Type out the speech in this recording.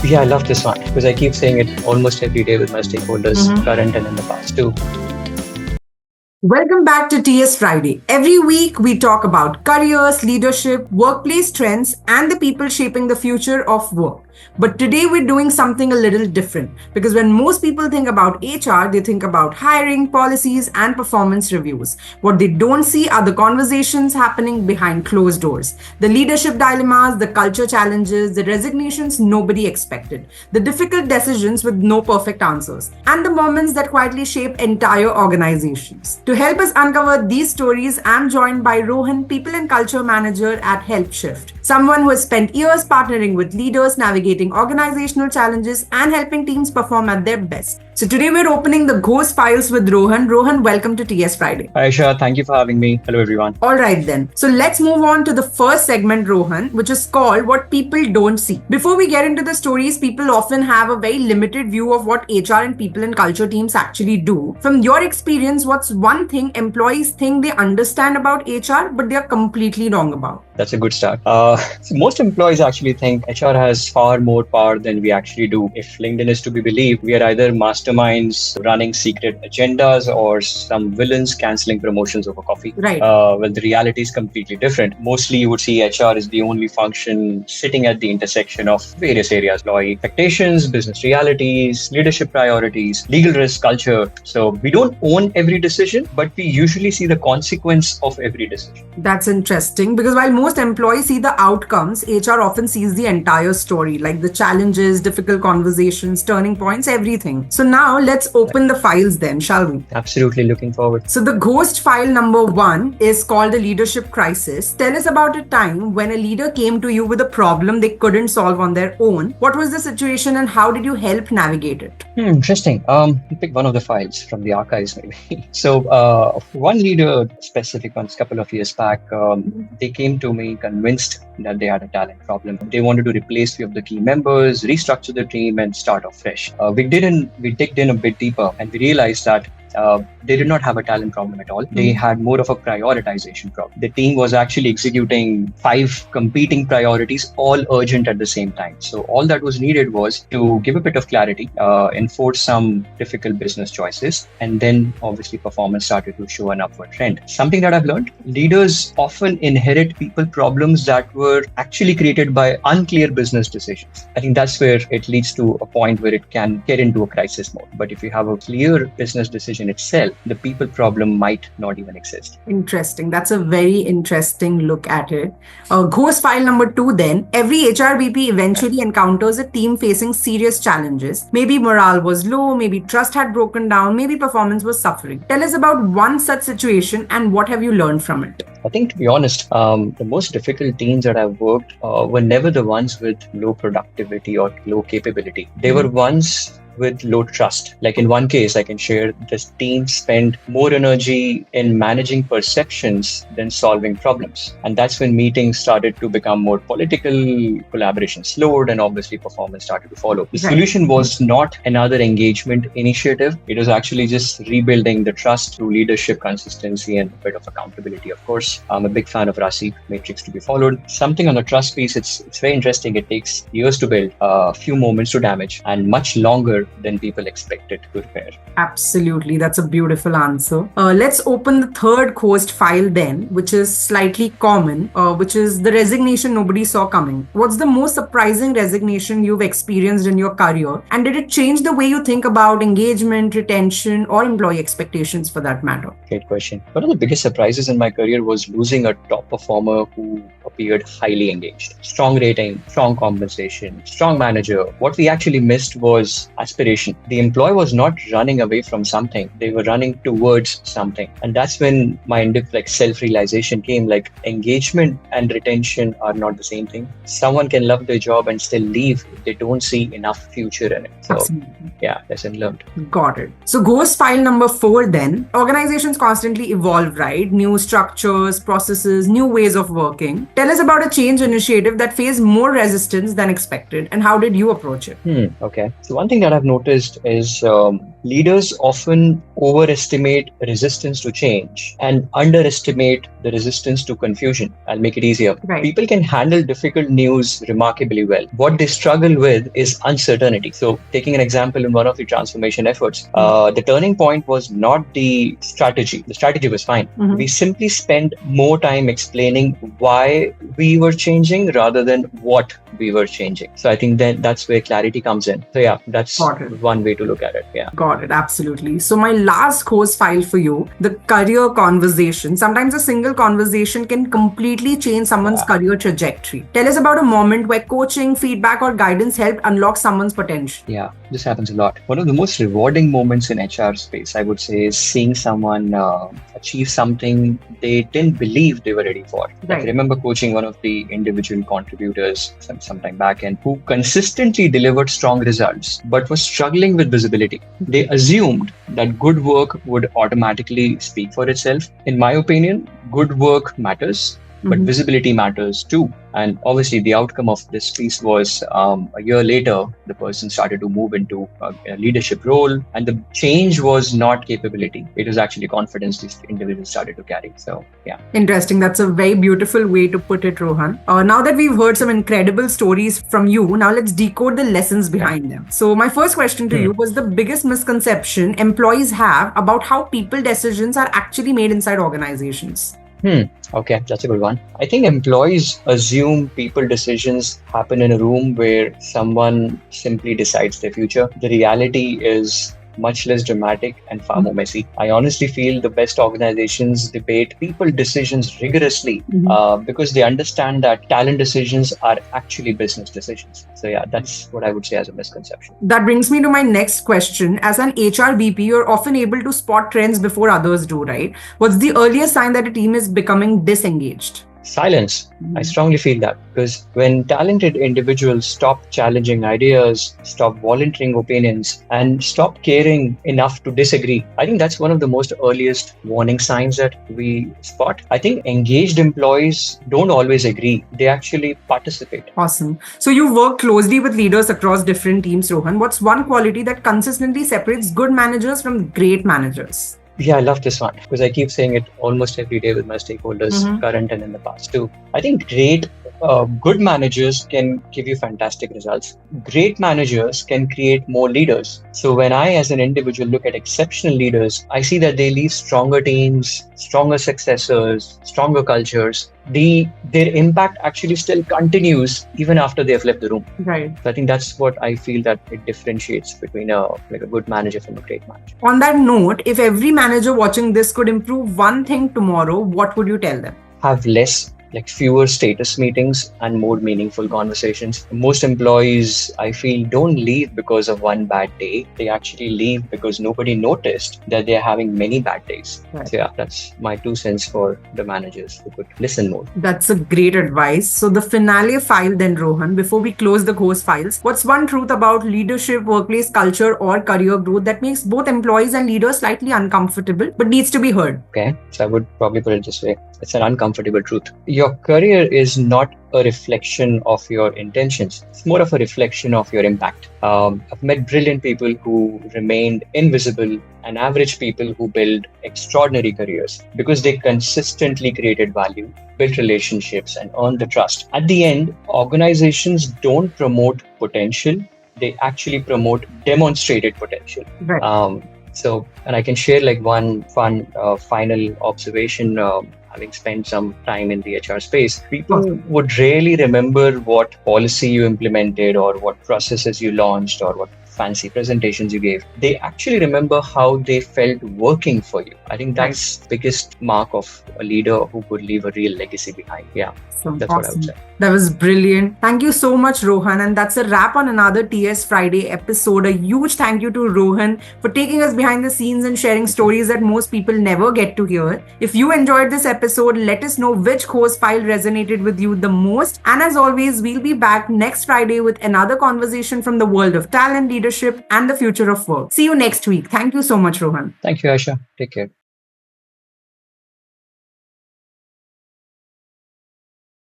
Yeah, I love this one because I keep saying it almost every day with my stakeholders, current and in the past too. Welcome back to TS Friday. Every week we talk about careers, leadership, workplace trends, and the people shaping the future of work. But today we're doing something a little different because when most people think about HR, they think about hiring, policies, and performance reviews. What they don't see are the conversations happening behind closed doors, the leadership dilemmas, the culture challenges, the resignations nobody expected, the difficult decisions with no perfect answers, and the moments that quietly shape entire organizations. To help us uncover these stories, I'm joined by Rohan, People and Culture Manager at HelpShift, someone who has spent years partnering with leaders, navigating organizational challenges, and helping teams perform at their best. So today we're opening the ghost files with Rohan. Rohan, welcome to TS Friday. Hi, Aisha. Thank you for having me. Hello, everyone. All right then. So let's move on to the first segment, Rohan, which is called What People Don't See. Before we get into the stories, people often have a very limited view of what HR and people and culture teams actually do. From your experience, what's one thing employees think they understand about HR, but they're completely wrong about? That's a good start. So most employees actually think HR has far more power than we actually do. If LinkedIn is to be believed, we are either masterminds running secret agendas or some villains canceling promotions over coffee. Right. Well, the reality is completely different. Mostly you would see HR is the only function sitting at the intersection of various areas: employee expectations, business realities, leadership priorities, legal risk, culture. So we don't own every decision, but we usually see the consequence of every decision. That's interesting because while most employees see the outcomes, HR often sees the entire story, like the challenges, difficult conversations, turning points, everything. So now let's open the files then, shall we? Absolutely looking forward. So the ghost file number 1 is called the leadership crisis. Tell us about a time when a leader came to you with a problem they couldn't solve on their own. What was the situation and how did you help navigate it? Interesting. Pick one of the files from the archives, maybe. So one leader, specific ones, couple of years back, they came to me convinced that they had a talent problem. They wanted to replace few of the key members, restructure the team, and start off fresh. We digged in a bit deeper, and we realized that they did not have a talent problem at all. They had more of a prioritization problem. The team was actually executing 5 competing priorities, all urgent at the same time. So all that was needed was to give a bit of clarity, enforce some difficult business choices, and then obviously performance started to show an upward trend. Something that I've learned, leaders often inherit people problems that were actually created by unclear business decisions. I think that's where it leads to a point where it can get into a crisis mode. But if you have a clear business decision itself, the people problem might not even exist. Interesting. That's a very interesting look at it. Ghost file number 2 then. Every HRBP eventually encounters a team facing serious challenges. Maybe morale was low, maybe trust had broken down, maybe performance was suffering. Tell us about one such situation and what have you learned from it? I think, to be honest, the most difficult teams that I've worked were never the ones with low productivity or low capability. They were ones with low trust. Like in one case, I can share this team spent more energy in managing perceptions than solving problems. And that's when meetings started to become more political, collaboration slowed, and obviously performance started to follow. The solution was not another engagement initiative. It was actually just rebuilding the trust through leadership, consistency, and a bit of accountability. Of course, I'm a big fan of RASI, matrix to be followed. Something on the trust piece, it's very interesting. It takes years to build, a few moments to damage, and much longer than people expected to repair. Absolutely. That's a beautiful answer. Let's open the third ghost file then, which is slightly common, which is the resignation nobody saw coming. What's the most surprising resignation you've experienced in your career? And did it change the way you think about engagement, retention, or employee expectations for that matter? Great question. One of the biggest surprises in my career was losing a top performer who appeared highly engaged. Strong rating, strong compensation, strong manager. What we actually missed was aspiration. The employee was not running away from something. They were running towards something. And that's when my self-realization came, like engagement and retention are not the same thing. Someone can love their job and still leave if they don't see enough future in it. So yeah, lesson learned. Got it. So ghost file number 4 then. Organizations constantly evolve, right? New structures, processes, new ways of working. Tell us about a change initiative that faced more resistance than expected and how did you approach it? Okay. So one thing that I've noticed is Leaders often overestimate resistance to change and underestimate the resistance to confusion. I'll make it easier. Right. People can handle difficult news remarkably well. What they struggle with is uncertainty. So, taking an example in one of the transformation efforts, the turning point was not the strategy. The strategy was fine. We simply spent more time explaining why we were changing rather than what we were changing. So I think that's where clarity comes in. So yeah, that's one way to look at it. Yeah. Got it. Absolutely. So my last course file for you, the career conversation. Sometimes a single conversation can completely change someone's career trajectory. Tell us about a moment where coaching, feedback, or guidance helped unlock someone's potential. Yeah, this happens a lot. One of the most rewarding moments in HR space, I would say, is seeing someone achieve something they didn't believe they were ready for. Like, I remember coaching one of the individual contributors some time back and who consistently delivered strong results but was struggling with visibility. They assumed that good work would automatically speak for itself. In my opinion, good work matters, but visibility matters too. And obviously, the outcome of this piece was a year later, the person started to move into a leadership role. And the change was not capability. It was actually confidence this individual started to carry. So, yeah. Interesting. That's a very beautiful way to put it, Rohan. Now that we've heard some incredible stories from you, now let's decode the lessons behind them. So my first question to you was the biggest misconception employees have about how people decisions are actually made inside organizations. Okay, that's a good one. I think employees assume people decisions happen in a room where someone simply decides their future. The reality is much less dramatic and far more messy. I honestly feel the best organizations debate people decisions rigorously because they understand that talent decisions are actually business decisions. So yeah, that's what I would say as a misconception. That brings me to my next question. As an HR VP, you're often able to spot trends before others do, right? What's the earliest sign that a team is becoming disengaged? Silence. I strongly feel that because when talented individuals stop challenging ideas, stop volunteering opinions, and stop caring enough to disagree, I think that's one of the most earliest warning signs that we spot. I think engaged employees don't always agree. They actually participate. Awesome. So you work closely with leaders across different teams, Rohan. What's one quality that consistently separates good managers from great managers? Yeah, I love this one because I keep saying it almost every day with my stakeholders, current and in the past too. I think good managers can give you fantastic results. Great managers can create more leaders. So when I, as an individual, look at exceptional leaders, I see that they leave stronger teams, stronger successors, stronger cultures. Their impact actually still continues even after they have left the room. Right. So I think that's what I feel that it differentiates between a good manager from a great manager. On that note, if every manager watching this could improve one thing tomorrow, what would you tell them? Have fewer status meetings and more meaningful conversations. Most employees, I feel, don't leave because of one bad day. They actually leave because nobody noticed that they're having many bad days. Right. So yeah, that's my 2 cents for the managers who could listen more. That's a great advice. So the finale file then, Rohan, before we close the course files, what's one truth about leadership, workplace culture, or career growth that makes both employees and leaders slightly uncomfortable but needs to be heard? Okay, so I would probably put it this way. It's an uncomfortable truth. Your career is not a reflection of your intentions. It's more of a reflection of your impact. I've met brilliant people who remained invisible and average people who build extraordinary careers because they consistently created value, built relationships, and earned the trust. At the end, organizations don't promote potential. They actually promote demonstrated potential. Right. And I can share one fun final observation. Having spent some time in the HR space, people would rarely remember what policy you implemented or what processes you launched or what fancy presentations you gave. They actually remember how they felt working for you. I think that's the biggest mark of a leader who could leave a real legacy behind. Yeah. That's what I would say. That was brilliant. Thank you so much, Rohan. And that's a wrap on another TS Friday episode. A huge thank you to Rohan for taking us behind the scenes and sharing stories that most people never get to hear. If you enjoyed this episode, let us know which course file resonated with you the most. And as always, we'll be back next Friday with another conversation from the world of talent, leadership, and the future of work. See you next week. Thank you so much, Rohan. Thank you, Aisha. Take care.